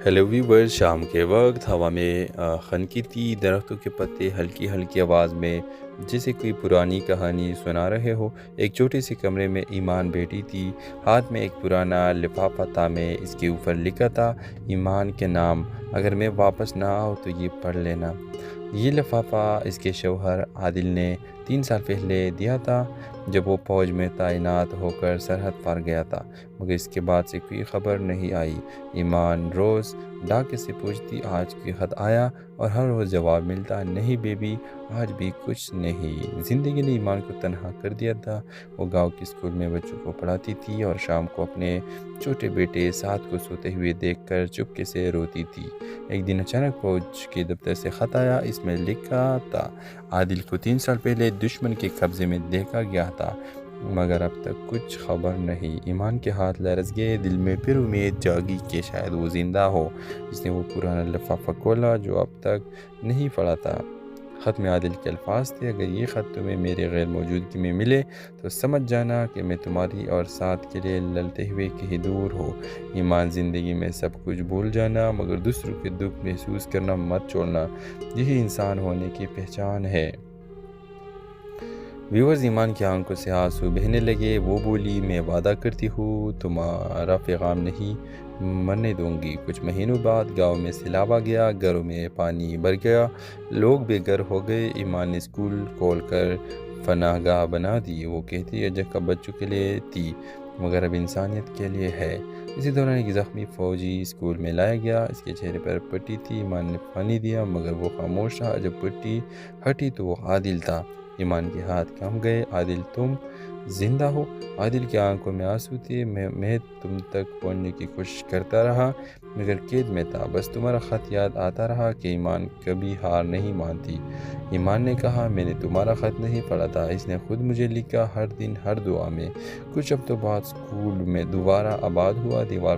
Hello viewers, شام کے وقت ہوا میں خنکی تھی، درختوں کے پتے ہلکی ہلکی آواز میں جیسے کوئی پرانی کہانی سنا رہے ہو۔ ایک چھوٹے سے کمرے میں ایمان بیٹھی تھی، ہاتھ میں ایک پرانا لفافہ تھا، میں اس کے اوپر لکھا تھا ایمان کے نام، اگر میں واپس نہ آؤں تو یہ پڑھ لینا۔ یہ لفافہ اس کے شوہر عادل نے 3 سال پہلے دیا تھا، جب وہ فوج میں تعینات ہو کر سرحد پار گیا تھا، مگر اس کے بعد سے کوئی خبر نہیں آئی۔ ایمان روز ڈاکے سے پوچھتی آج کوئی خط آیا، اور ہر روز جواب ملتا نہیں بیبی، آج بھی کچھ نہیں۔ زندگی نے ایمان کو تنہا کر دیا تھا۔ وہ گاؤں کے اسکول میں بچوں کو پڑھاتی تھی اور شام کو اپنے چھوٹے بیٹے سعد کو سوتے ہوئے دیکھ کر چپکے سے روتی تھی۔ ایک دن اچانک فوج کے دفتر سے خط آیا، اس میں لکھا تھا عادل کو 3 سال پہلے دشمن کے قبضے میں دیکھا گیا تھا، مگر اب تک کچھ خبر نہیں۔ ایمان کے ہاتھ لرز گئے، دل میں پھر امید جاگی کہ شاید وہ زندہ ہو۔ اس نے وہ پرانا لفافہ کھولا جو اب تک نہیں پڑھا تھا۔ خط میں عادل کے الفاظ تھے، اگر یہ خط تمہیں میرے غیر موجودگی میں ملے تو سمجھ جانا کہ میں تمہاری اور سعد کے لیے لڑتے ہوئے کہیں دور ہوں۔ ایمان، زندگی میں سب کچھ بھول جانا مگر دوسروں کے دکھ محسوس کرنا مت چھوڑنا، یہی انسان ہونے کی پہچان ہے۔ ویورز، ایمان کی آنکھوں سے آنسو بہنے لگے۔ وہ بولی، میں وعدہ کرتی ہوں تمہارا پیغام نہیں مرنے دوں گی۔ کچھ مہینوں بعد گاؤں میں سیلاب آ گیا، گھروں میں پانی بھر گیا، لوگ بے گھر ہو گئے۔ ایمان نے اسکول کھول کر پناہ گاہ بنا دی۔ وہ کہتی یہ جگہ بچوں کے لیے تھی مگر اب انسانیت کے لیے ہے۔ اسی دوران ایک زخمی فوجی اسکول میں لایا گیا، اس کے چہرے پر پٹی تھی۔ ایمان نے پانی دیا مگر وہ خاموش رہا۔ جب پٹی ہٹی تو وہ عادل تھا۔ ایمان کے ہاتھ کانپ گئے۔ عادل، تم زندہ ہو؟ عادل کی آنکھوں میں آنسو تھے۔ میں تم تک پہنچنے کی کوشش کرتا رہا مگر قید میں تھا، بس تمہارا خط یاد آتا رہا کہ ایمان کبھی ہار نہیں مانتی۔ ایمان نے کہا، میں نے تمہارا خط نہیں پڑھا تھا، اس نے خود مجھے لکھا، ہر دن ہر دعا میں۔ کچھ ہفتوں بعد اسکول میں دوبارہ آباد ہوا، دیوار پر